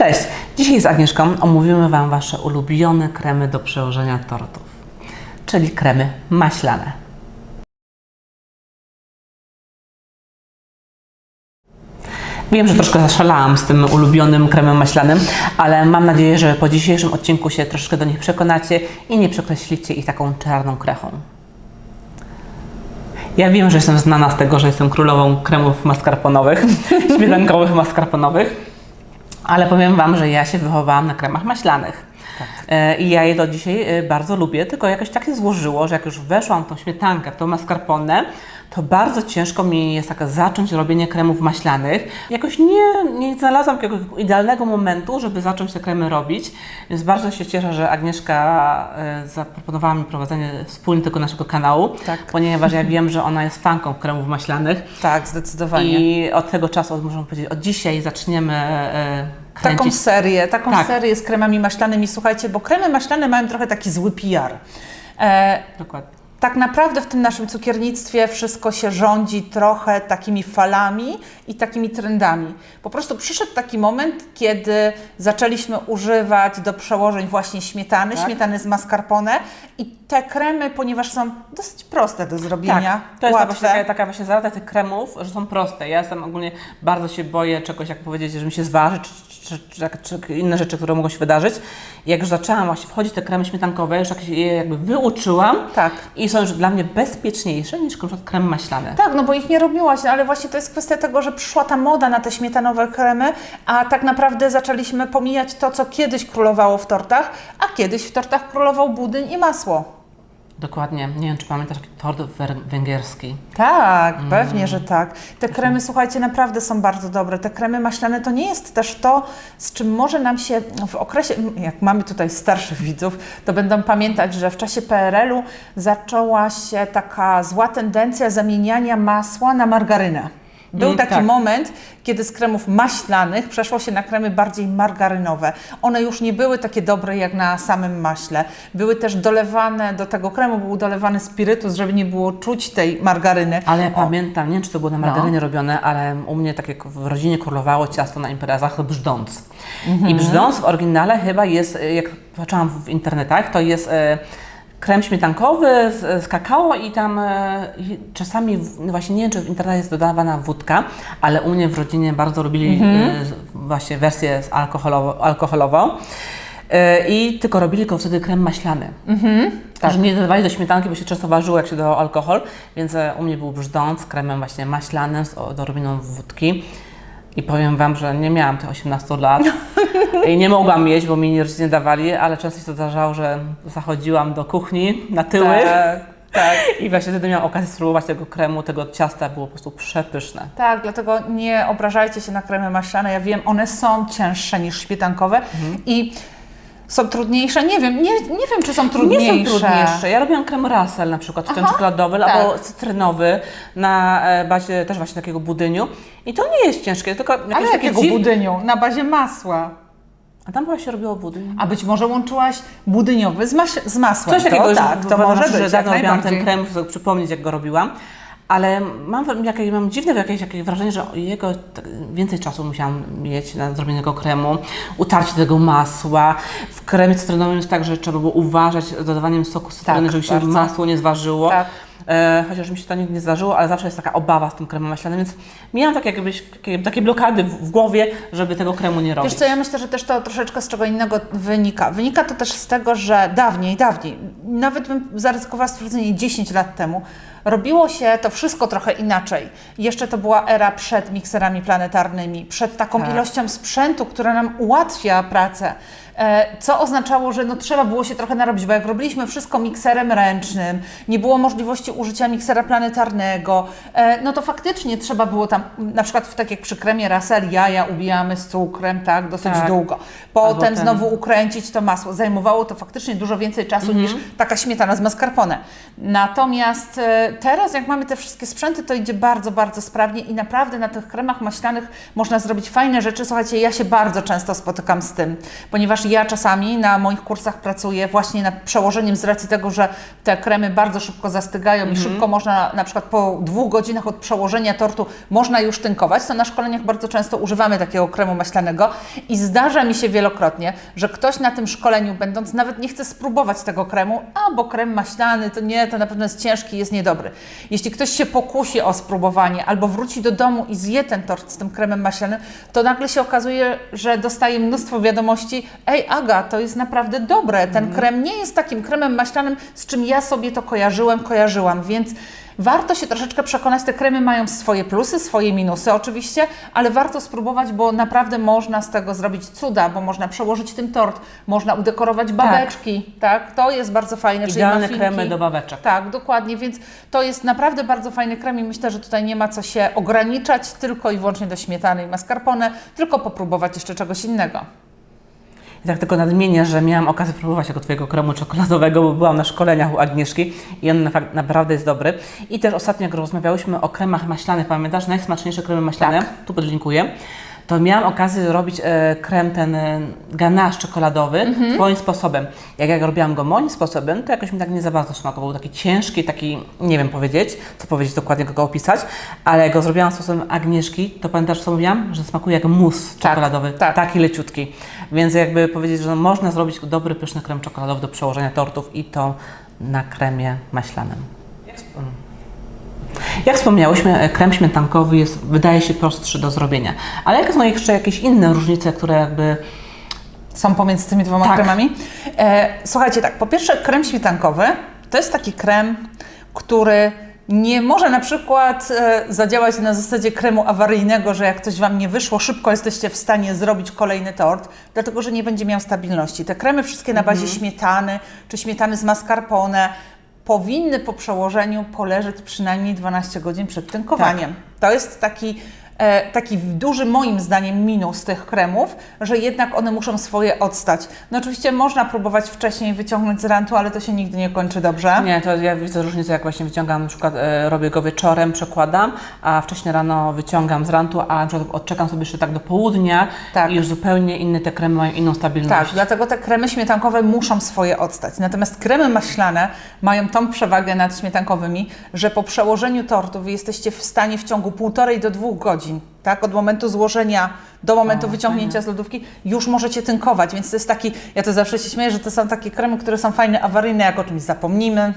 Cześć! Dzisiaj z Agnieszką omówimy Wam Wasze ulubione kremy do przełożenia tortów, czyli kremy maślane. Wiem, że troszkę zaszalałam z tym ulubionym kremem maślanym, ale mam nadzieję, że po dzisiejszym odcinku się troszkę do nich przekonacie i nie przekreślicie ich taką czarną krechą. Ja wiem, że jestem znana z tego, że jestem królową kremów mascarponowych, śmietankowych mascarponowych, ale powiem Wam, że ja się wychowałam na kremach maślanych. I ja je do dzisiaj bardzo lubię, tylko jakoś tak się złożyło, że jak już weszłam w tą śmietankę, w tą mascarpone, to bardzo ciężko mi jest tak zacząć robienie kremów maślanych. Jakoś nie znalazłam jakiegoś idealnego momentu, żeby zacząć te kremy robić, więc bardzo się cieszę, że Agnieszka zaproponowała mi prowadzenie wspólnie tego naszego kanału, ponieważ ja wiem, że ona jest fanką kremów maślanych. Tak, zdecydowanie. I od tego czasu, możemy powiedzieć, od dzisiaj zaczniemy kręcić. Taką serię z kremami maślanymi. Słuchajcie, bo kremy maślane mają trochę taki zły PR. Dokładnie. Tak naprawdę w tym naszym cukiernictwie wszystko się rządzi trochę takimi falami i takimi trendami. Po prostu przyszedł taki moment, kiedy zaczęliśmy używać do przełożeń właśnie śmietany z mascarpone i te kremy, ponieważ są dosyć proste do zrobienia, to jest łatwe. taka właśnie zaleta tych kremów, że są proste. Ja jestem ogólnie bardzo się boję czegoś, jak powiedzieć, że mi się zważy, czy inne rzeczy, które mogą się wydarzyć. I jak już zaczęłam właśnie wchodzić w te kremy śmietankowe, już jak się je jakby wyuczyłam i są już dla mnie bezpieczniejsze niż na przykład krem maślany. Tak, no bo ich nie robiłaś, ale właśnie to jest kwestia tego, że przyszła ta moda na te śmietanowe kremy, a tak naprawdę zaczęliśmy pomijać to, co kiedyś królowało w tortach, a kiedyś w tortach królował budyń i masło. Dokładnie. Nie wiem, czy pamiętasz taki tort węgierski. Tak, pewnie, że tak. Te kremy, słuchajcie, naprawdę są bardzo dobre. Te kremy maślane to nie jest też to, z czym może nam się w okresie, jak mamy tutaj starszych widzów, to będą pamiętać, że w czasie PRL-u zaczęła się taka zła tendencja zamieniania masła na margarynę. Był taki moment, kiedy z kremów maślanych przeszło się na kremy bardziej margarynowe. One już nie były takie dobre jak na samym maśle. Były też dolewane, do tego kremu był dolewany spirytus, żeby nie było czuć tej margaryny. Ale ja pamiętam, nie wiem, czy to było na margarynie robione, ale u mnie tak jak w rodzinie królowało ciasto na imprezach, to brzdąc. I brzdąc w oryginale chyba jest, jak patrzyłam w internetach, to jest krem śmietankowy z kakao i tam czasami, właśnie nie wiem, czy w internecie jest dodawana wódka, ale u mnie w rodzinie bardzo lubili właśnie wersję alkoholową i tylko robili wtedy krem maślany. Że nie dodawali do śmietanki, bo się często ważyło, jak się dawał alkohol, więc u mnie był brzdąc z kremem właśnie maślanym z odrobiną wódki. I powiem Wam, że nie miałam tych 18 lat i nie mogłam jeść, bo mi rodzice nie dawali, ale często się zdarzało, że zachodziłam do kuchni na tyły i właśnie wtedy miałam okazję spróbować tego kremu, tego ciasta, było po prostu przepyszne. Tak, dlatego nie obrażajcie się na kremy maślane. Ja wiem, one są cięższe niż śmietankowe i są trudniejsze? Nie wiem, czy są trudniejsze. Nie są trudniejsze. Ja robiłam krem Russell na przykład, czy ten czekoladowy, albo cytrynowy na bazie też właśnie takiego budyniu. I to nie jest ciężkie, tylko jakieś ale jakiego budyniu? Na bazie masła. A tam chyba się robiło budyń. A być może łączyłaś budyniowy z masłem. Coś takiego, to może być, że dawno robiłam ten krem, żeby przypomnieć, jak go robiłam. Ale mam dziwne jakieś wrażenie, że jego więcej czasu musiałam mieć na zrobienie tego kremu, utarcie tego masła. W kremie cytrynowym jest tak, że trzeba było uważać z dodawaniem soku z cytryny, żeby się masło nie zważyło. Chociaż mi się to nigdy nie zdarzyło, ale zawsze jest taka obawa z tym kremem maślanym, więc miałam takie blokady w głowie, żeby tego kremu nie robić. Wiesz co, ja myślę, że też to troszeczkę z czego innego wynika. Wynika to też z tego, że dawniej, nawet bym zaryzykowała stwierdzenie 10 lat temu, robiło się to wszystko trochę inaczej. Jeszcze to była era przed mikserami planetarnymi, przed taką ilością sprzętu, która nam ułatwia pracę. Co oznaczało, że trzeba było się trochę narobić, bo jak robiliśmy wszystko mikserem ręcznym, nie było możliwości użycia miksera planetarnego, no to faktycznie trzeba było tam, na przykład tak jak przy kremie Russell, jaja ubijamy z cukrem, dosyć długo. Potem znowu ukręcić to masło. Zajmowało to faktycznie dużo więcej czasu niż taka śmietana z mascarpone. Natomiast teraz jak mamy te wszystkie sprzęty, to idzie bardzo, bardzo sprawnie i naprawdę na tych kremach maślanych można zrobić fajne rzeczy. Słuchajcie, ja się bardzo często spotykam z tym, ponieważ ja czasami na moich kursach pracuję właśnie nad przełożeniem z racji tego, że te kremy bardzo szybko zastygają i szybko można, na przykład po 2 godzinach od przełożenia tortu można już tynkować, to na szkoleniach bardzo często używamy takiego kremu maślanego i zdarza mi się wielokrotnie, że ktoś na tym szkoleniu będąc nawet nie chce spróbować tego kremu, bo krem maślany to nie, to na pewno jest ciężki, jest niedobry. Jeśli ktoś się pokusi o spróbowanie albo wróci do domu i zje ten tort z tym kremem maślanym, to nagle się okazuje, że dostaje mnóstwo wiadomości: ej Aga, to jest naprawdę dobre, ten krem nie jest takim kremem maślanym, z czym ja sobie to kojarzyłam, więc warto się troszeczkę przekonać, te kremy mają swoje plusy, swoje minusy oczywiście, ale warto spróbować, bo naprawdę można z tego zrobić cuda, bo można przełożyć tym tort, można udekorować babeczki, tak? To jest bardzo fajne. Idealne kremy do babeczek. Tak, dokładnie, więc to jest naprawdę bardzo fajny krem i myślę, że tutaj nie ma co się ograniczać tylko i wyłącznie do śmietany i mascarpone, tylko popróbować jeszcze czegoś innego. I tak tylko nadmienię, że miałam okazję próbować tego Twojego kremu czekoladowego, bo byłam na szkoleniach u Agnieszki i on naprawdę jest dobry. I też ostatnio, jak rozmawiałyśmy o kremach maślanych, pamiętasz, najsmaczniejsze kremy maślane, Tak. tu podlinkuję, to miałam okazję robić krem ten ganache czekoladowy swoim sposobem. Jak robiłam go moim sposobem, to jakoś mi tak nie za bardzo smakował. Był taki ciężki, taki, nie wiem co powiedzieć dokładnie, go opisać, ale jak go zrobiłam sposobem Agnieszki, to pamiętasz, co mówiłam? Że smakuje jak mus czekoladowy, taki leciutki. Więc jakby powiedzieć, że można zrobić dobry, pyszny krem czekoladowy do przełożenia tortów i to na kremie maślanym. Jak wspomniałyśmy, krem śmietankowy wydaje się prostszy do zrobienia. Ale jakie są jeszcze jakieś inne różnice, które jakby są pomiędzy tymi dwoma kremami? Słuchajcie, tak, po pierwsze krem śmietankowy to jest taki krem, który nie może na przykład zadziałać na zasadzie kremu awaryjnego, że jak coś Wam nie wyszło, szybko jesteście w stanie zrobić kolejny tort, dlatego że nie będzie miał stabilności. Te kremy wszystkie na bazie śmietany, czy śmietany z mascarpone, powinny po przełożeniu poleżeć przynajmniej 12 godzin przed tynkowaniem. To jest taki duży moim zdaniem minus tych kremów, że jednak one muszą swoje odstać. No oczywiście można próbować wcześniej wyciągnąć z rantu, ale to się nigdy nie kończy dobrze. Nie, to ja widzę różnicę, jak właśnie wyciągam, na przykład robię go wieczorem, przekładam, a wcześniej rano wyciągam z rantu, a na przykład odczekam sobie jeszcze tak do południa i już zupełnie inne te kremy mają inną stabilność. Tak, dlatego te kremy śmietankowe muszą swoje odstać. Natomiast kremy maślane mają tą przewagę nad śmietankowymi, że po przełożeniu tortu Wy jesteście w stanie w ciągu 1,5 do 2 godzin, tak, od momentu złożenia do momentu wyciągnięcia z lodówki, już możecie tynkować, więc to jest taki, ja to zawsze się śmieję, że to są takie kremy, które są fajne, awaryjne, jak o czymś zapomnimy,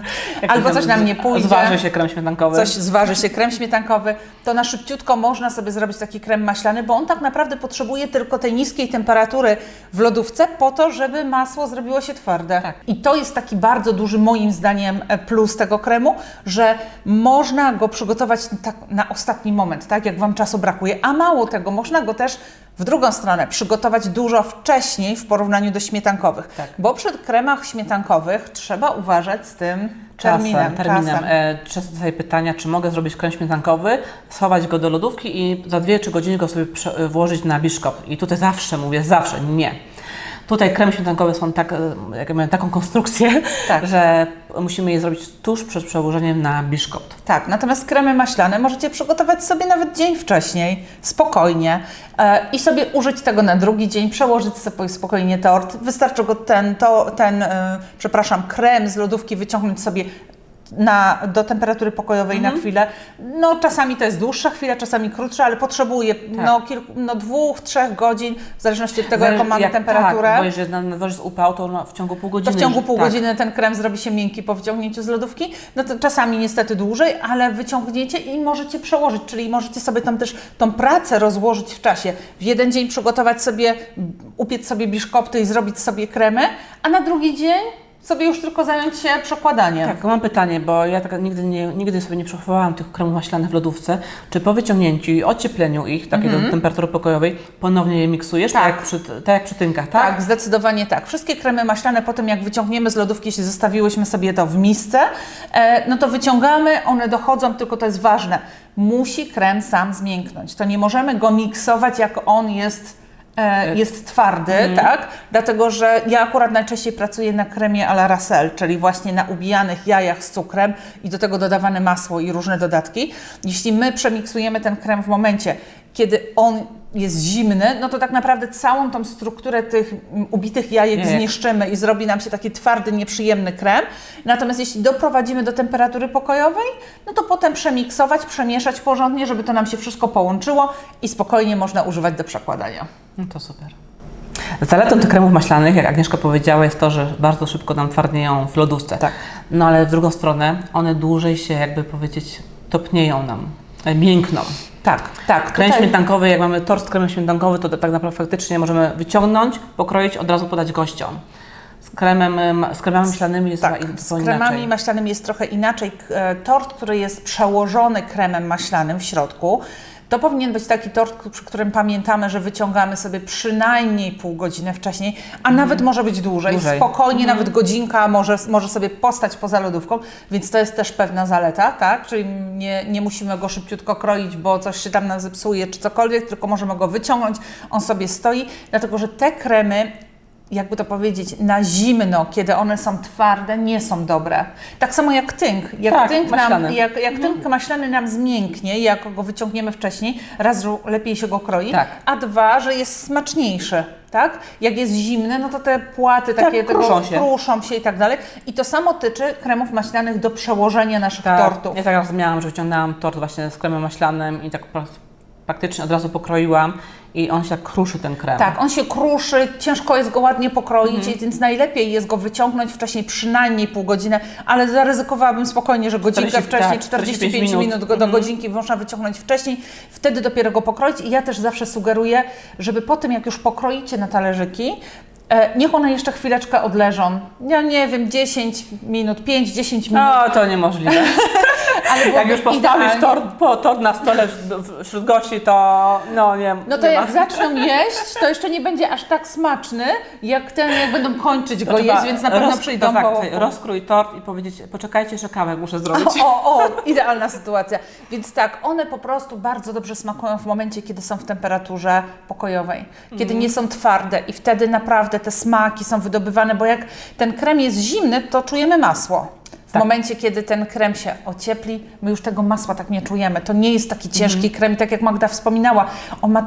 albo coś nam nie pójdzie. Zważy się krem śmietankowy. Zważy się krem śmietankowy, to na szybciutko można sobie zrobić taki krem maślany, bo on tak naprawdę potrzebuje tylko tej niskiej temperatury w lodówce po to, żeby masło zrobiło się twarde. Tak. I to jest taki bardzo duży, moim zdaniem, plus tego kremu, że można go przygotować tak na ostatni moment, tak, jak Wam czasu brakuje, a mało tego, można go też w drugą stronę przygotować dużo wcześniej w porównaniu do śmietankowych, bo przy kremach śmietankowych trzeba uważać z tym terminem. Często dostaję pytania, czy mogę zrobić krem śmietankowy, schować go do lodówki i za 2-3 godziny go sobie włożyć na biszkopt. I tutaj mówię zawsze nie. Tutaj kremy śmietankowe są mają taką konstrukcję, że musimy je zrobić tuż przed przełożeniem na biszkopt. Tak, natomiast kremy maślane możecie przygotować sobie nawet dzień wcześniej, spokojnie i sobie użyć tego na drugi dzień, przełożyć sobie spokojnie tort. Wystarczy go krem z lodówki wyciągnąć sobie do temperatury pokojowej na chwilę. No czasami to jest dłuższa chwila, czasami krótsza, ale potrzebuje 2-3 godzin, w zależności od tego, jaką mamy temperaturę. Tak, bo jeżeli na dworze jest upał, to w ciągu pół godziny. To w ciągu pół godziny ten krem zrobi się miękki po wyciągnięciu z lodówki. No to czasami niestety dłużej, ale wyciągniecie i możecie przełożyć, czyli możecie sobie tam też tą pracę rozłożyć w czasie. W jeden dzień przygotować sobie, upiec sobie biszkopty i zrobić sobie kremy, a na drugi dzień sobie już tylko zająć się przekładaniem. Tak, mam pytanie, bo ja tak nigdy sobie nie przechowałam tych kremów maślanych w lodówce. Czy po wyciągnięciu i ociepleniu ich, do temperatury pokojowej, ponownie je miksujesz, tak jak przy tynkach, tak? Tak, zdecydowanie tak. Wszystkie kremy maślane po tym, jak wyciągniemy z lodówki, jeśli zostawiłyśmy sobie to w misce, no to wyciągamy, one dochodzą, tylko to jest ważne. Musi krem sam zmięknąć. To nie możemy go miksować, jak on jest jest twardy, tak? Dlatego, że ja akurat najczęściej pracuję na kremie à la Russell, czyli właśnie na ubijanych jajach z cukrem i do tego dodawane masło i różne dodatki. Jeśli my przemiksujemy ten krem w momencie, kiedy on jest zimny, no to tak naprawdę całą tą strukturę tych ubitych jajek zniszczymy i zrobi nam się taki twardy, nieprzyjemny krem. Natomiast jeśli doprowadzimy do temperatury pokojowej, no to potem przemiksować, przemieszać porządnie, żeby to nam się wszystko połączyło i spokojnie można używać do przekładania. No to super. Zaletą tych kremów maślanych, jak Agnieszka powiedziała, jest to, że bardzo szybko nam twardnieją w lodówce. Tak. No ale w drugą stronę one dłużej się, jakby powiedzieć, topnieją nam, miękną. Tak. Krem śmietankowy, jak mamy tort z kremem śmietankowy, to tak naprawdę faktycznie możemy wyciągnąć, pokroić, od razu podać gościom. Z kremami maślanymi jest z kremami maślanymi jest trochę inaczej. Tort, który jest przełożony kremem maślanym w środku, to powinien być taki tort, przy którym pamiętamy, że wyciągamy sobie przynajmniej pół godziny wcześniej, a nawet może być dłużej. Spokojnie, nawet godzinka może sobie postać poza lodówką, więc to jest też pewna zaleta, tak? Czyli nie musimy go szybciutko kroić, bo coś się tam nam zepsuje czy cokolwiek, tylko możemy go wyciągnąć, on sobie stoi, dlatego że te kremy, jakby to powiedzieć, na zimno, kiedy one są twarde, nie są dobre. Tak samo jak tynk. Jak tynk maślany nam zmięknie, jak go wyciągniemy wcześniej, raz, że lepiej się go kroi, a dwa, że jest smaczniejszy. Tak? Jak jest zimny, no to te płaty takie kruszą się i tak dalej. I to samo tyczy kremów maślanych do przełożenia naszych tortów. Ja tak raz miałam, że wyciągnęłam tort właśnie z kremem maślanym i tak po prostu praktycznie od razu pokroiłam i on się tak kruszy, ten krem. Tak, on się kruszy, ciężko jest go ładnie pokroić, więc najlepiej jest go wyciągnąć wcześniej przynajmniej pół godziny, ale zaryzykowałabym spokojnie, że godzinkę wcześniej, 45 minut do godzinki można wyciągnąć wcześniej, wtedy dopiero go pokroić i ja też zawsze sugeruję, żeby po tym, jak już pokroicie na talerzyki, niech one jeszcze chwileczkę odleżą. Ja nie wiem, 10 minut, 5-10 minut. No, to niemożliwe. Ale jak już postawisz tort na stole wśród gości, to nie. No to jak zaczną jeść, to jeszcze nie będzie aż tak smaczny, jak będą kończyć go jeść, więc na pewno przyjdą po... Rozkrój tort i powiedzieć, poczekajcie, że kawę muszę zrobić. Idealna sytuacja. Więc tak, one po prostu bardzo dobrze smakują w momencie, kiedy są w temperaturze pokojowej, kiedy nie są twarde i wtedy naprawdę te smaki są wydobywane, bo jak ten krem jest zimny, to czujemy masło. W momencie, kiedy ten krem się ociepli, my już tego masła tak nie czujemy. To nie jest taki ciężki krem, tak jak Magda wspominała. On ma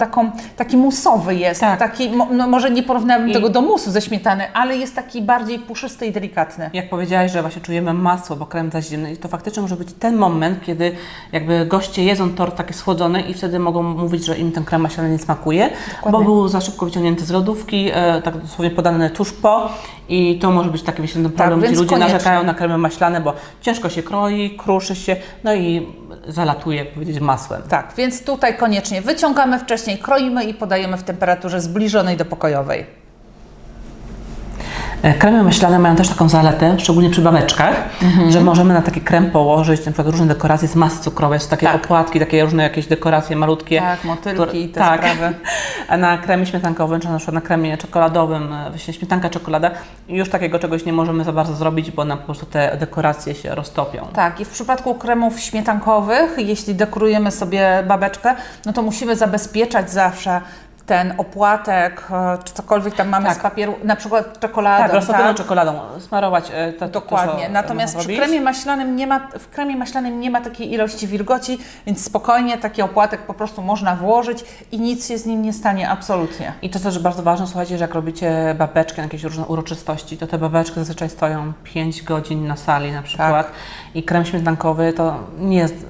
taki musowy jest, taki, może nie porównałabym tego do musu ze śmietany, ale jest taki bardziej puszysty i delikatny. Jak powiedziałaś, że właśnie czujemy masło, bo krem za zimny, i to faktycznie może być ten moment, kiedy jakby goście jedzą tort taki schłodzony i wtedy mogą mówić, że im ten krem maślany nie smakuje, bo był za szybko wyciągnięty z lodówki, tak dosłownie podany tuż po. I to może być taki problem, gdzie ludzie narzekają na kremy maślane, bo ciężko się kroi, kruszy się, no i zalatuje, jak powiedzieć, masłem. Tak, więc tutaj koniecznie wyciągamy wcześniej, kroimy i podajemy w temperaturze zbliżonej do pokojowej. Kremy maślane mają też taką zaletę, szczególnie przy babeczkach, że możemy na taki krem położyć na przykład różne dekoracje z masy cukrowej, są takie opłatki, takie różne jakieś dekoracje malutkie. Tak, motylki i te sprawy. A na kremie śmietankowym, czy na przykład na kremie czekoladowym, właśnie śmietanka, czekolada, już takiego czegoś nie możemy za bardzo zrobić, bo po prostu te dekoracje się roztopią. Tak, i w przypadku kremów śmietankowych, jeśli dekorujemy sobie babeczkę, no to musimy zabezpieczać zawsze ten opłatek, czy cokolwiek tam mamy z papieru, na przykład czekoladą. Tak, roztopioną czekoladą, smarować. Dokładnie. Natomiast w kremie maślanym nie ma takiej ilości wilgoci, więc spokojnie taki opłatek po prostu można włożyć i nic się z nim nie stanie, absolutnie. I to też bardzo ważne, słuchajcie, że jak robicie babeczkę na jakieś różne uroczystości, to te babeczki zazwyczaj stoją 5 godzin na sali na przykład i krem śmietankowy to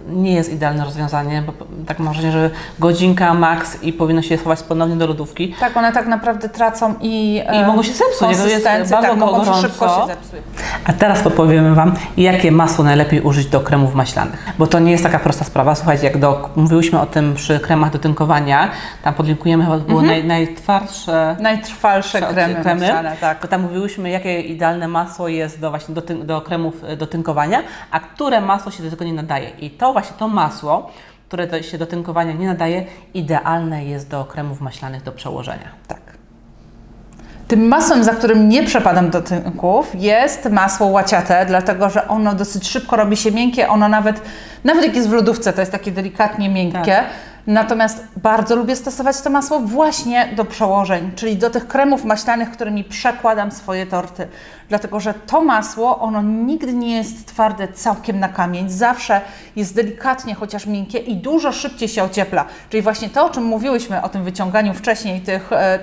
nie jest idealne rozwiązanie, bo tak mam wrażenie, że godzinka max i powinno się je schować ponownie do lodówki. Tak, one tak naprawdę tracą i mogą się zepsuć. To jest bardzo mogą szybko się zepsuć. A teraz podpowiemy Wam, jakie masło najlepiej użyć do kremów maślanych. Bo to nie jest taka prosta sprawa. Słuchajcie, jak mówiłyśmy o tym przy kremach do tynkowania, tam podlinkujemy chyba, było najtrwalsze kremy maślane, tak. To tam mówiłyśmy, jakie idealne masło jest do kremów do tynkowania, a które masło się do tego nie nadaje. I to właśnie to masło, które się do tynkowania nie nadaje, idealne jest do kremów maślanych do przełożenia. Tak. Tym masłem, za którym nie przepadam do tynków, jest masło łaciate, dlatego że ono dosyć szybko robi się miękkie, ono nawet jak jest w lodówce, to jest takie delikatnie miękkie. Natomiast bardzo lubię stosować to masło właśnie do przełożeń, czyli do tych kremów maślanych, którymi przekładam swoje torty. Dlatego, że to masło, ono nigdy nie jest twarde całkiem na kamień, zawsze jest delikatnie, chociaż miękkie i dużo szybciej się ociepla. Czyli właśnie to, o czym mówiłyśmy, o tym wyciąganiu wcześniej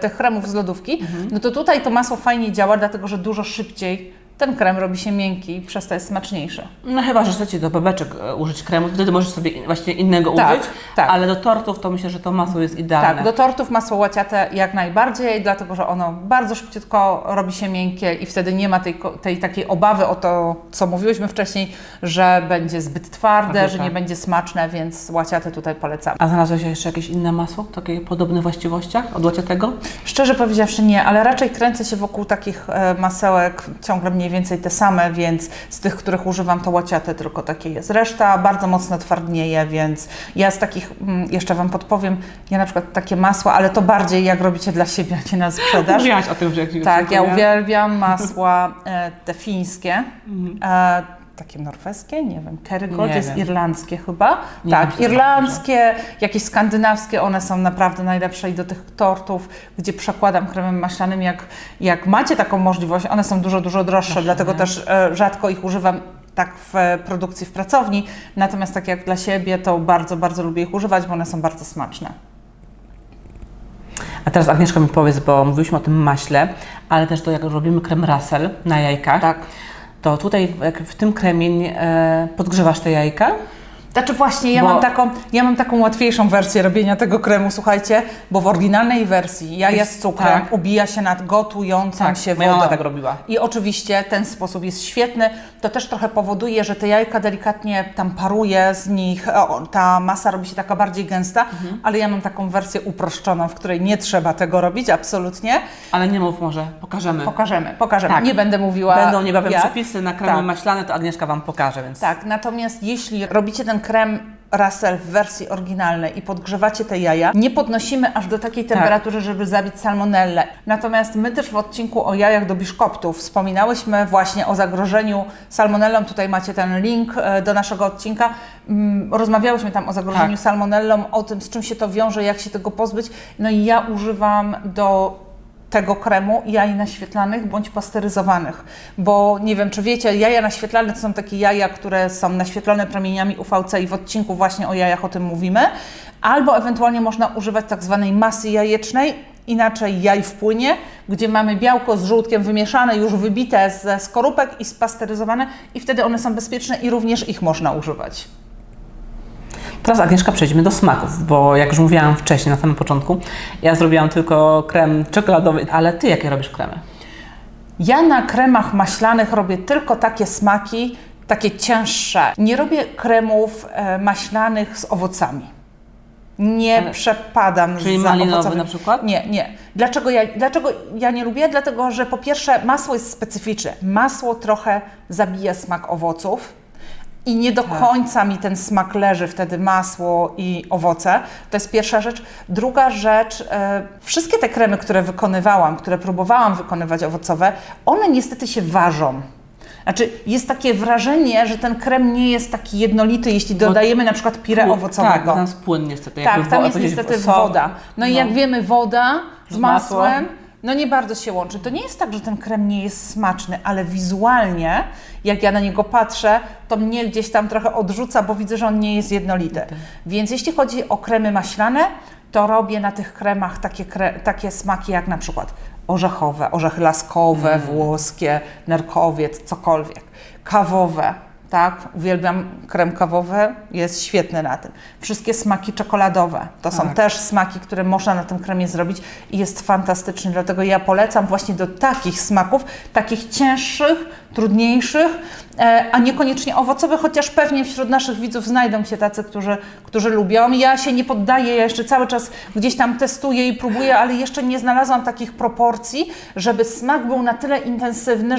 tych kremów z lodówki, no to tutaj to masło fajnie działa, dlatego, że dużo szybciej ten krem robi się miękki i przez to jest smaczniejszy. No chyba, że chcecie do babeczek użyć kremu, wtedy możesz sobie właśnie innego Tak, użyć, tak. ale do tortów to myślę, że to masło jest idealne. Tak, do tortów masło łaciate jak najbardziej, dlatego że ono bardzo szybciutko robi się miękkie i wtedy nie ma tej takiej obawy o to, co mówiłyśmy wcześniej, że będzie zbyt twarde, Tak, że tak. nie będzie smaczne, więc łaciate tutaj polecamy. A znalazłeś jeszcze jakieś inne masło, takie podobne właściwościach od łaciatego? Szczerze powiedziawszy nie, ale raczej kręcę się wokół takich masełek, ciągle mniej więcej te same, więc z tych, których używam, to łaciate tylko takie jest. Reszta bardzo mocno twardnieje, więc ja z takich, jeszcze Wam podpowiem, ja na przykład takie masła, ale to bardziej jak robicie dla siebie, a nie na sprzedaż. Mówiłaś o tym, że jakiegoś Tak, ja smakuję. uwielbiam masła te fińskie, takie norweskie, nie wiem, Kerrygold Nie jest wiem. irlandzkie chyba. Nie Tak, wiem, czy irlandzkie, jakieś skandynawskie, one są naprawdę najlepsze i do tych tortów, gdzie przekładam kremem maślanym, jak macie taką możliwość, one są dużo droższe, dlatego też rzadko ich używam tak w produkcji w pracowni, natomiast tak jak dla siebie, to bardzo lubię ich używać, bo one są bardzo smaczne. A teraz Agnieszka mi powiedz, bo mówiliśmy o tym maśle, ale też to jak robimy krem Russell na jajkach, Tak. to tutaj w tym kremie podgrzewasz te jajka? Znaczy właśnie, Bo- ja mam taką łatwiejszą wersję robienia tego kremu, słuchajcie, bo w oryginalnej wersji jaja z cukrem tak. ubija się nad gotującą się moja wodą. mama tak robiła. I oczywiście ten sposób jest świetny. To też trochę powoduje, że te jajka delikatnie tam paruje z nich, ta masa robi się taka bardziej gęsta, ale ja mam taką wersję uproszczoną, w której nie trzeba tego robić, absolutnie. Ale nie mów może, pokażemy. Pokażemy. Tak. Nie będę mówiła Będą niebawem jak. przepisy na kremy Tak. maślane, to Agnieszka Wam pokaże, więc... Tak, natomiast jeśli robicie ten krem Russell w wersji oryginalnej i podgrzewacie te jaja, nie podnosimy aż do takiej temperatury, żeby zabić salmonellę. Natomiast my też w odcinku o jajach do biszkoptów wspominałyśmy właśnie o zagrożeniu salmonellą. Tutaj macie ten link do naszego odcinka. Rozmawiałyśmy tam o zagrożeniu salmonellą, o tym, z czym się to wiąże, jak się tego pozbyć. No i ja używam do tego kremu jaj naświetlanych bądź pasteryzowanych, bo nie wiem, czy wiecie, jaja naświetlane to są takie jaja, które są naświetlone promieniami UVC i w odcinku właśnie o jajach o tym mówimy, albo ewentualnie można używać tak zwanej masy jajecznej, inaczej jaj w płynie, gdzie mamy białko z żółtkiem wymieszane, już wybite ze skorupek i spasteryzowane i wtedy one są bezpieczne i również ich można używać. Teraz Agnieszka, przejdźmy do smaków, bo jak już mówiłam wcześniej, na samym początku, ja zrobiłam tylko krem czekoladowy, ale Ty jakie robisz kremy? Ja na kremach maślanych robię tylko takie smaki, takie cięższe. Nie robię kremów maślanych z owocami. Nie przepadam Czyli za malinowy owocami. na przykład? Nie. Dlaczego ja nie lubię? Dlatego, że po pierwsze masło jest specyficzne. Masło trochę zabija smak owoców. I nie do końca mi ten smak leży wtedy, masło i owoce. To jest pierwsza rzecz. Druga rzecz, wszystkie te kremy, które wykonywałam, które próbowałam wykonywać owocowe, one niestety się ważą. Znaczy, jest takie wrażenie, że ten krem nie jest taki jednolity, jeśli dodajemy na przykład pire owocowego. Tak, tam jest płyn niestety. Tak, jakby tam jest powiedzieć, niestety sok. woda. No i jak wiemy, woda z Z masłem, masłem. no nie bardzo się łączy. To nie jest tak, że ten krem nie jest smaczny, ale wizualnie, jak ja na niego patrzę, to mnie gdzieś tam trochę odrzuca, bo widzę, że on nie jest jednolity. Więc jeśli chodzi o kremy maślane, to robię na tych kremach takie smaki jak na przykład orzechowe, orzechy laskowe, włoskie, nerkowiec, cokolwiek. Kawowe, tak? Uwielbiam krem kawowy, jest świetny na tym. Wszystkie smaki czekoladowe, to są też smaki, które można na tym kremie zrobić i jest fantastyczny, dlatego ja polecam właśnie do takich smaków, takich cięższych, trudniejszych, a niekoniecznie owocowych, chociaż pewnie wśród naszych widzów znajdą się tacy, którzy lubią. Ja się nie poddaję, ja jeszcze cały czas gdzieś tam testuję i próbuję, ale jeszcze nie znalazłam takich proporcji, żeby smak był na tyle intensywny,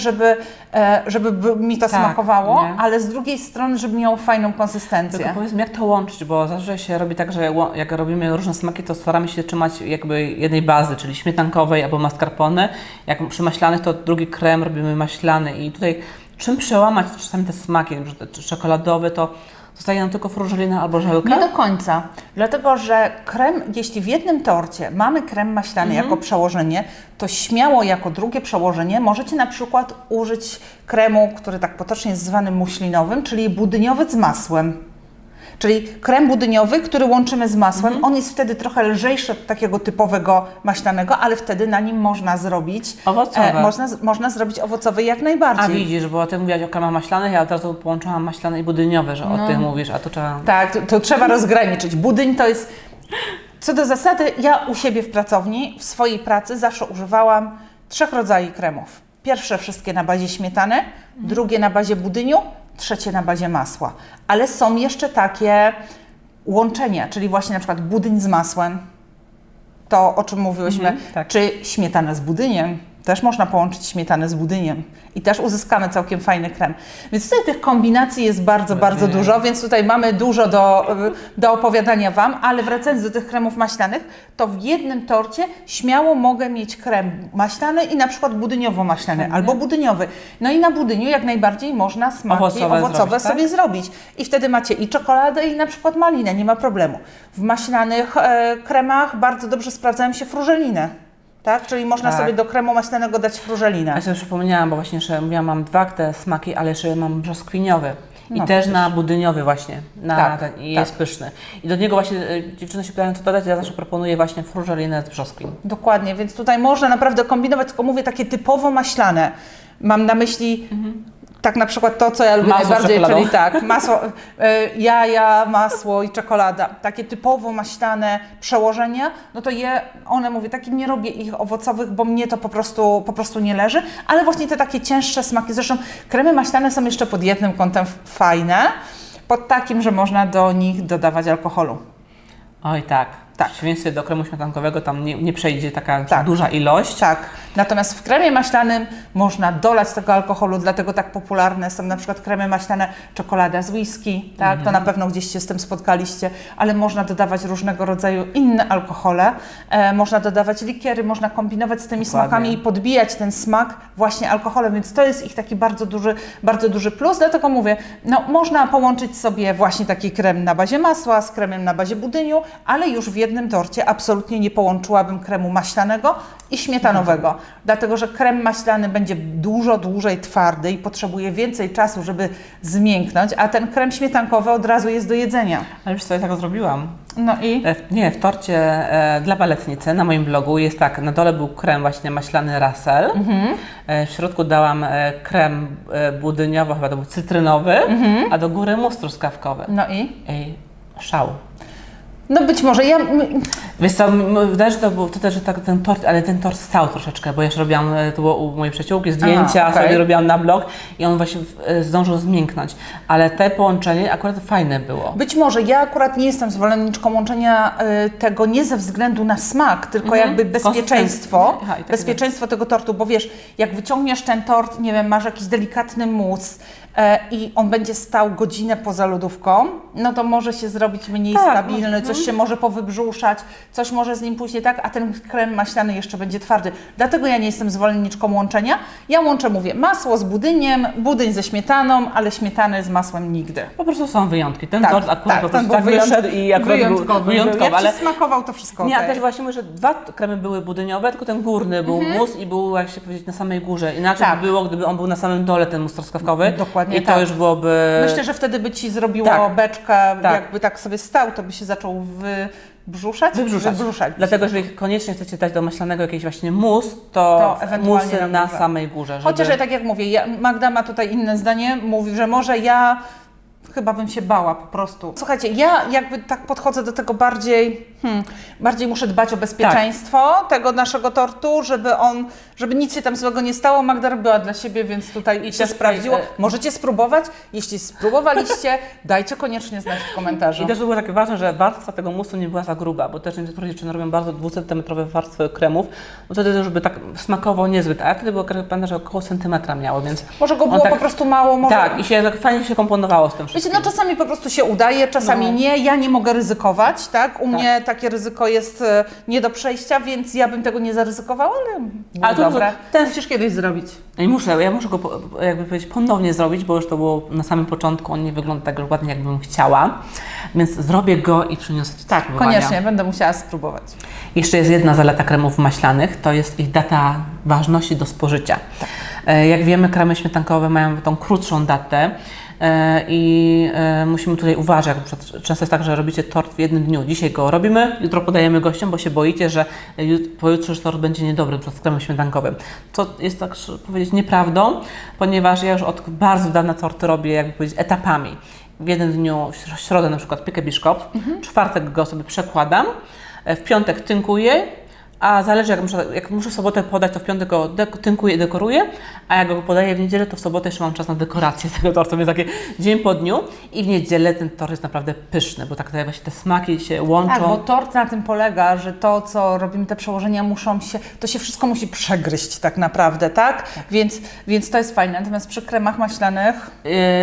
żeby mi to smakowało, nie? ale z drugiej strony, żeby miał fajną konsystencję. Tylko powiedz mi, jak to łączyć, bo zawsze się robi tak, że jak robimy różne smaki, to staramy się trzymać jakby jednej bazy, czyli śmietankowej albo mascarpone. Jak przy maślanych, to drugi krem robimy maślany i tutaj czym przełamać czasami te smaki, że te czekoladowe to Zostaje nam tylko frużelina albo żelka? Nie do końca, dlatego że krem, jeśli w jednym torcie mamy krem maślany jako przełożenie, to śmiało jako drugie przełożenie możecie na przykład użyć kremu, który tak potocznie jest zwany muślinowym, czyli budyniowy z masłem. Czyli krem budyniowy, który łączymy z masłem, on jest wtedy trochę lżejszy od takiego typowego maślanego, ale wtedy na nim można zrobić Owocowe. Można zrobić owocowy jak najbardziej. A widzisz, bo ty mówiłaś o kremach maślanych, ja od razu połączyłam maślane i budyniowe, że o tych mówisz, a to trzeba... Tak, to trzeba rozgraniczyć. Budyń to jest... Co do zasady, ja u siebie w pracowni, w swojej pracy zawsze używałam 3 rodzajów kremów. Pierwsze wszystkie na bazie śmietany, drugie na bazie budyniu, trzecie na bazie masła. Ale są jeszcze takie łączenia, czyli właśnie na przykład budyń z masłem, to o czym mówiłyśmy, tak. czy śmietanę z budyniem. Też można połączyć śmietanę z budyniem i też uzyskamy całkiem fajny krem. Więc tutaj tych kombinacji jest bardzo, bardzo dużo, więc tutaj mamy dużo do opowiadania Wam, ale wracając do tych kremów maślanych, to w jednym torcie śmiało mogę mieć krem maślany i na przykład budyniowo-maślany albo budyniowy. No i na budyniu jak najbardziej można smaki owocowe sobie zrobić. I wtedy macie i czekoladę i na przykład malinę, nie ma problemu. W maślanych kremach bardzo dobrze sprawdzają się frużeliny. Tak? Czyli można sobie do kremu maślanego dać frużelinę. Ja sobie przypomniałam, bo właśnie jeszcze mówiłam, mam 2 te smaki, ale jeszcze mam brzoskwiniowy. I No, też na budyniowy właśnie, i jest tak. pyszny. I do niego właśnie dziewczyny się pytają, co dodać, ja zawsze proponuję właśnie frużelinę z brzoskwin. Dokładnie, więc tutaj można naprawdę kombinować, tylko mówię takie typowo maślane. Mam na myśli tak na przykład to, co ja lubię Masło najbardziej, czekoladą. czyli tak, masło, jaja, masło i czekolada. Takie typowo maślane przełożenia, no to one mówię, takie nie robię ich owocowych, bo mnie to po prostu nie leży, ale właśnie te takie cięższe smaki, zresztą kremy maślane są jeszcze pod jednym kątem fajne, pod takim, że można do nich dodawać alkoholu. Oj tak. W przeciwieństwie do kremu śmietankowego tam nie przejdzie taka Tak. duża ilość. Tak, natomiast w kremie maślanym można dolać tego alkoholu, dlatego tak popularne są na przykład kremy maślane, czekolada z whisky, tak, to na pewno gdzieś się z tym spotkaliście, ale można dodawać różnego rodzaju inne alkohole, można dodawać likiery, można kombinować z tymi smakami i podbijać ten smak właśnie alkoholem, więc to jest ich taki bardzo duży plus, dlatego mówię, no można połączyć sobie właśnie taki krem na bazie masła z kremem na bazie budyniu, ale już w jednym torcie absolutnie nie połączyłabym kremu maślanego i śmietanowego, dlatego że krem maślany będzie dużo dłużej twardy i potrzebuje więcej czasu, żeby zmięknąć, a ten krem śmietankowy od razu jest do jedzenia. Ale wiesz co, ja tak zrobiłam. No i? W torcie dla baletnicy na moim blogu jest tak, na dole był krem właśnie maślany Russell, w środku dałam krem budyniowy, chyba to był cytrynowy, a do góry mus truskawkowy. No i? Szał. No być może Wiesz co, wydaje się, że to też, że tak, ten tort, ale ten tort stał troszeczkę, bo jeszcze robiłam, to było u mojej przyjaciółki, zdjęcia sobie robiłam na blog i on właśnie zdążył zmięknąć, ale te połączenie akurat fajne było. Być może, ja akurat nie jestem zwolenniczką łączenia tego nie ze względu na smak, tylko jakby bezpieczeństwo, bezpieczeństwo tego tortu, bo wiesz, jak wyciągniesz ten tort, nie wiem, masz jakiś delikatny mus i on będzie stał godzinę poza lodówką, no to może się zrobić mniej stabilny, coś się może powybrzuszać, coś może z nim pójść nie tak, a ten krem maślany jeszcze będzie twardy. Dlatego ja nie jestem zwolenniczką łączenia. Ja łączę, mówię, masło z budyniem, budyń ze śmietaną, ale śmietany z masłem nigdy. Po prostu są wyjątki. Ten tort akurat po prostu tak wyszedł i akurat był wyjątkowy. Jak ale ci smakował, to wszystko nie, też właśnie mówię, że 2 kremy były budyniowe, tylko ten górny był mus i był, jak się powiedzieć, na samej górze. Inaczej by było, gdyby on był na samym dole, ten mus truskawkowy. Dokładnie i to już byłoby... Myślę, że wtedy by ci zrobiło beczkę, jakby tak sobie stał, to by się zaczął wybrzuszać. Dlatego, jeżeli koniecznie chcecie dać do maślanego jakiś właśnie mus, to ewentualnie musy na samej górze. Żeby... Chociaż ja tak jak mówię, Magda ma tutaj inne zdanie, mówi, że może ja chyba bym się bała po prostu. Słuchajcie, ja jakby tak podchodzę do tego bardziej muszę dbać o bezpieczeństwo tego naszego tortu, żeby nic się tam złego nie stało. Magda robiła dla siebie, więc tutaj się sprawdziło. Możecie spróbować. Jeśli spróbowaliście, dajcie koniecznie znać w komentarzu. I też było takie ważne, że warstwa tego musu nie była za gruba, bo też niektóre dziewczyny robią bardzo 2-centymetrowe warstwy kremów, bo wtedy już by tak smakowo niezbyt, a wtedy było, pamiętam, że około centymetra miało, więc... Może go było po prostu mało. Może... Tak, i się tak fajnie się komponowało z tym wszystkim. Wiecie, no czasami po prostu się udaje, czasami nie. Ja nie mogę ryzykować, tak? U mnie takie ryzyko jest nie do przejścia, więc ja bym tego nie zaryzykowała, ale dobre. Ten musisz kiedyś zrobić. I ja muszę go jakby powiedzieć ponownie zrobić, bo już to było na samym początku, on nie wygląda tak ładnie, jakbym chciała, więc zrobię go i przyniosę Ci do spróbowania. Koniecznie, będę musiała spróbować. Jeszcze jest jedna zaleta kremów maślanych, to jest ich data ważności do spożycia. Jak wiemy, kremy śmietankowe mają tą krótszą datę i musimy tutaj uważać. Często jest tak, że robicie tort w jednym dniu. Dzisiaj go robimy, jutro podajemy gościom, bo się boicie, że pojutrze tort będzie niedobry z kremem śmietankowym. To jest, tak powiedzieć, nieprawdą, ponieważ ja już od bardzo dawna torty robię, jakby powiedzieć, etapami. W jednym dniu, w środę na przykład piekę biszkopt, w czwartek go sobie przekładam, w piątek tynkuję, a zależy, jak muszę w sobotę podać, to w piątek go tynkuję i dekoruję, a jak go podaję w niedzielę, to w sobotę jeszcze mam czas na dekorację tego tortu, więc takie dzień po dniu i w niedzielę ten tort jest naprawdę pyszny, bo tak tutaj właśnie te smaki się łączą. Tak, bo tort na tym polega, że to, co robimy, te przełożenia to się wszystko musi przegryźć tak naprawdę, tak? Więc to jest fajne. Natomiast przy kremach maślanych...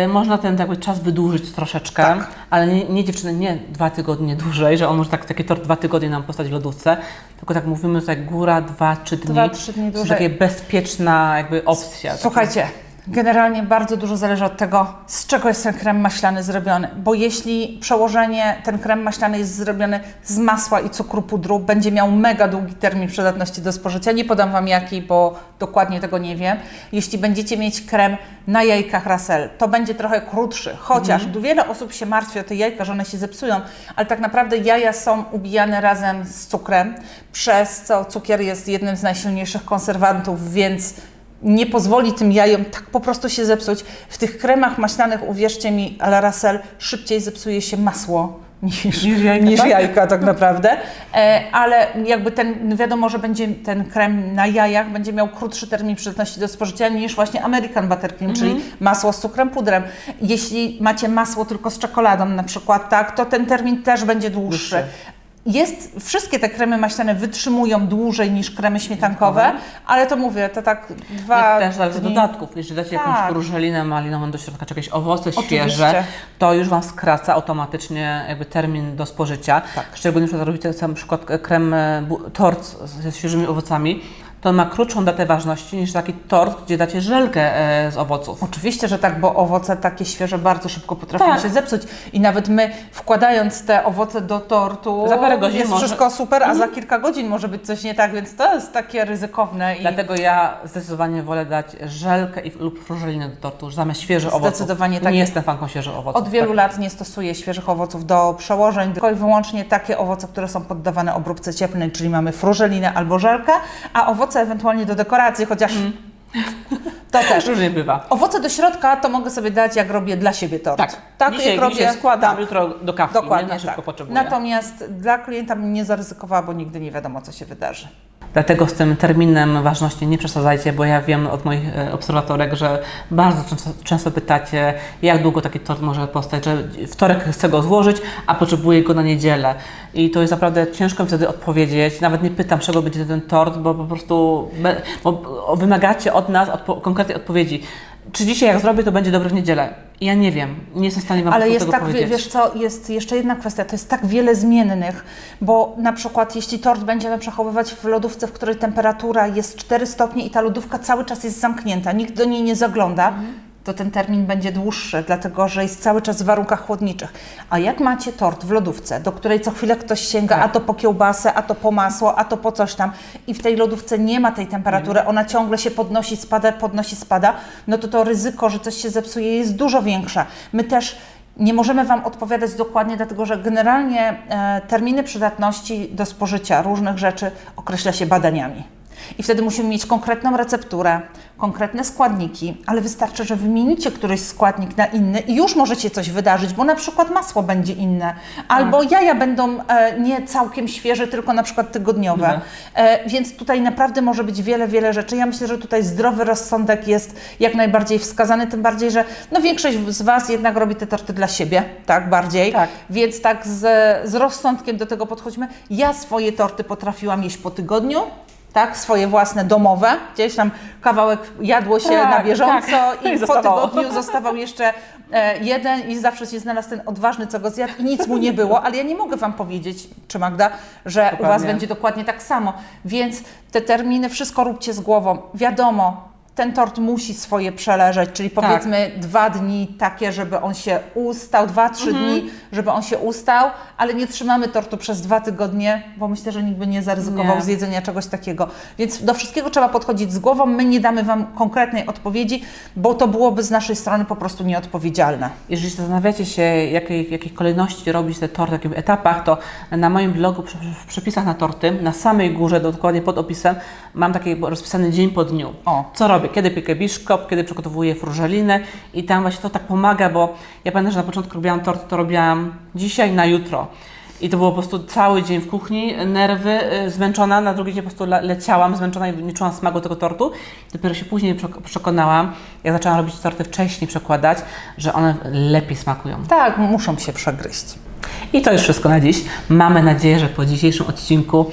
Można ten jakby czas wydłużyć troszeczkę, Tak. ale nie dziewczyny, nie 2 tygodnie dłużej, że on może taki tort 2 tygodnie nam postać w lodówce, tylko tak mówimy tutaj góra 2-3 dni. 2-3 dni To dłużej. takie bezpieczna jakby opcja. Słuchajcie, generalnie bardzo dużo zależy od tego, z czego jest ten krem maślany zrobiony, bo jeśli przełożenie, ten krem maślany jest zrobiony z masła i cukru pudru, będzie miał mega długi termin przydatności do spożycia. Nie podam Wam jaki, bo dokładnie tego nie wiem. Jeśli będziecie mieć krem na jajkach Rasel, to będzie trochę krótszy, chociaż wiele osób się martwi o te jajka, że one się zepsują, ale tak naprawdę jaja są ubijane razem z cukrem, przez co cukier jest jednym z najsilniejszych konserwantów, więc nie pozwoli tym jajom tak po prostu się zepsuć. W tych kremach maślanych, uwierzcie mi, à la Rasel, szybciej zepsuje się masło niż jajka tak naprawdę. Ale jakby wiadomo, że będzie ten krem na jajach będzie miał krótszy termin przydatności do spożycia niż właśnie American Buttercream, czyli masło z cukrem pudrem. Jeśli macie masło tylko z czekoladą na przykład, tak, to ten termin też będzie dłuższy. Wszystkie te kremy maślane wytrzymują dłużej niż kremy śmietankowe, ale to mówię, to tak 2 też zależy od dni. dodatków. Jeśli dacie jakąś frużelinę malinową do środka, czy jakieś owoce świeże, to już Wam skraca automatycznie jakby termin do spożycia. Tak. Szczególnie jeśli robicie na przykład krem, tort ze świeżymi owocami, to ma krótszą datę ważności niż taki tort, gdzie dacie żelkę z owoców. Oczywiście, że tak, bo owoce takie świeże bardzo szybko potrafią się zepsuć i nawet my wkładając te owoce do tortu, za parę godzin jest wszystko super, a za kilka godzin może być coś nie tak, więc to jest takie ryzykowne. Dlatego ja zdecydowanie wolę dać żelkę lub frużelinę do tortu, zamiast świeżych owoców. Zdecydowanie tak. Nie jestem fanką świeżych owoców. Od wielu lat nie stosuję świeżych owoców do przełożeń, tylko i wyłącznie takie owoce, które są poddawane obróbce cieplnej, czyli mamy frużelinę albo żelkę, a owoce ewentualnie do dekoracji, chociaż to też. Różnie bywa. Owoce do środka to mogę sobie dać, jak robię dla siebie tort. Tak dzisiaj, jak robię, dzisiaj składam, jutro do kawki. Dokładnie Na szybko tak. potrzebuję. Natomiast dla klienta bym nie zaryzykowała, bo nigdy nie wiadomo, co się wydarzy. Dlatego z tym terminem ważności nie przesadzajcie, bo ja wiem od moich obserwatorek, że bardzo często pytacie, jak długo taki tort może powstać, że wtorek chcę go złożyć, a potrzebuję go na niedzielę. I to jest naprawdę ciężko mi wtedy odpowiedzieć. Nawet nie pytam, czego będzie ten tort, bo po prostu wymagacie od nas konkretnej odpowiedzi. Czy dzisiaj jak zrobię, to będzie dobre w niedzielę? Ja nie wiem, nie jestem w stanie Wam tego powiedzieć. Wiesz co, jest jeszcze jedna kwestia, to jest tak wiele zmiennych, bo na przykład jeśli tort będziemy przechowywać w lodówce, w której temperatura jest 4 stopnie i ta lodówka cały czas jest zamknięta, nikt do niej nie zagląda, to ten termin będzie dłuższy, dlatego że jest cały czas w warunkach chłodniczych. A jak macie tort w lodówce, do której co chwilę ktoś sięga, a to po kiełbasę, a to po masło, a to po coś tam i w tej lodówce nie ma tej temperatury, ona ciągle się podnosi, spada, no to ryzyko, że coś się zepsuje jest dużo większe. My też nie możemy Wam odpowiadać dokładnie, dlatego że generalnie terminy przydatności do spożycia różnych rzeczy określa się badaniami. I wtedy musimy mieć konkretną recepturę, konkretne składniki, ale wystarczy, że wymienicie któryś składnik na inny i już możecie coś wydarzyć, bo na przykład masło będzie inne, albo jaja będą nie całkiem świeże, tylko na przykład tygodniowe. Więc tutaj naprawdę może być wiele rzeczy. Ja myślę, że tutaj zdrowy rozsądek jest jak najbardziej wskazany, tym bardziej, że większość z Was jednak robi te torty dla siebie, tak bardziej. Tak. Więc tak z rozsądkiem do tego podchodźmy. Ja swoje torty potrafiłam jeść po tygodniu, tak, swoje własne domowe, gdzieś tam kawałek jadło się Tak, na bieżąco tak. i I po zostawało. tygodniu zostawał jeszcze jeden i zawsze się znalazł ten odważny, co go zjadł i nic mu nie było, ale ja nie mogę Wam powiedzieć, czy Magda, że u Was Dokładnie. będzie dokładnie tak samo, więc te terminy, wszystko róbcie z głową, wiadomo, ten tort musi swoje przeleżeć, czyli powiedzmy 2 dni takie, żeby on się ustał, 2-3 dni, żeby on się ustał, ale nie trzymamy tortu przez 2 tygodnie, bo myślę, że nikt by nie zaryzykował Nie. zjedzenia czegoś takiego. Więc do wszystkiego trzeba podchodzić z głową. My nie damy Wam konkretnej odpowiedzi, bo to byłoby z naszej strony po prostu nieodpowiedzialne. Jeżeli zastanawiacie się, w jakiej kolejności robić te torty, w jakich etapach, to na moim blogu w przepisach na torty, na samej górze, dokładnie pod opisem, mam taki rozpisany dzień po dniu. O. Co robię? Kiedy piekę biszkopt, kiedy przygotowuję frużelinę i tam właśnie to tak pomaga, bo ja pamiętam, że na początku robiłam tort, to robiłam dzisiaj na jutro. I to było po prostu cały dzień w kuchni, nerwy, zmęczona, na drugi dzień po prostu leciałam zmęczona i nie czułam smaku tego tortu. Dopiero się później przekonałam, jak zaczęłam robić torty wcześniej, przekładać, że one lepiej smakują. Tak, muszą się przegryźć. I to już wszystko na dziś. Mamy nadzieję, że po dzisiejszym odcinku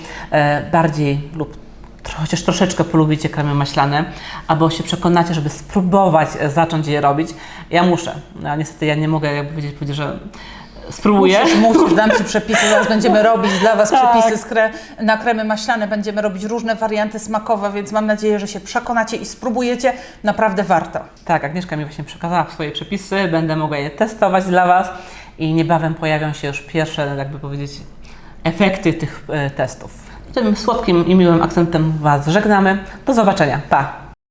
bardziej lub chociaż troszeczkę polubicie kremy maślane, albo się przekonacie, żeby spróbować zacząć je robić. Ja muszę. No, niestety ja nie mogę jakby powiedzieć, że spróbuję. Musisz, dam Ci przepisy, zaraz będziemy robić dla Was Tak. przepisy na kremy maślane, będziemy robić różne warianty smakowe, więc mam nadzieję, że się przekonacie i spróbujecie. Naprawdę warto. Tak, Agnieszka mi właśnie przekazała swoje przepisy, będę mogła je testować dla Was i niebawem pojawią się już pierwsze, jakby powiedzieć, efekty tych testów. Tym słodkim i miłym akcentem Was żegnamy. Do zobaczenia. Pa!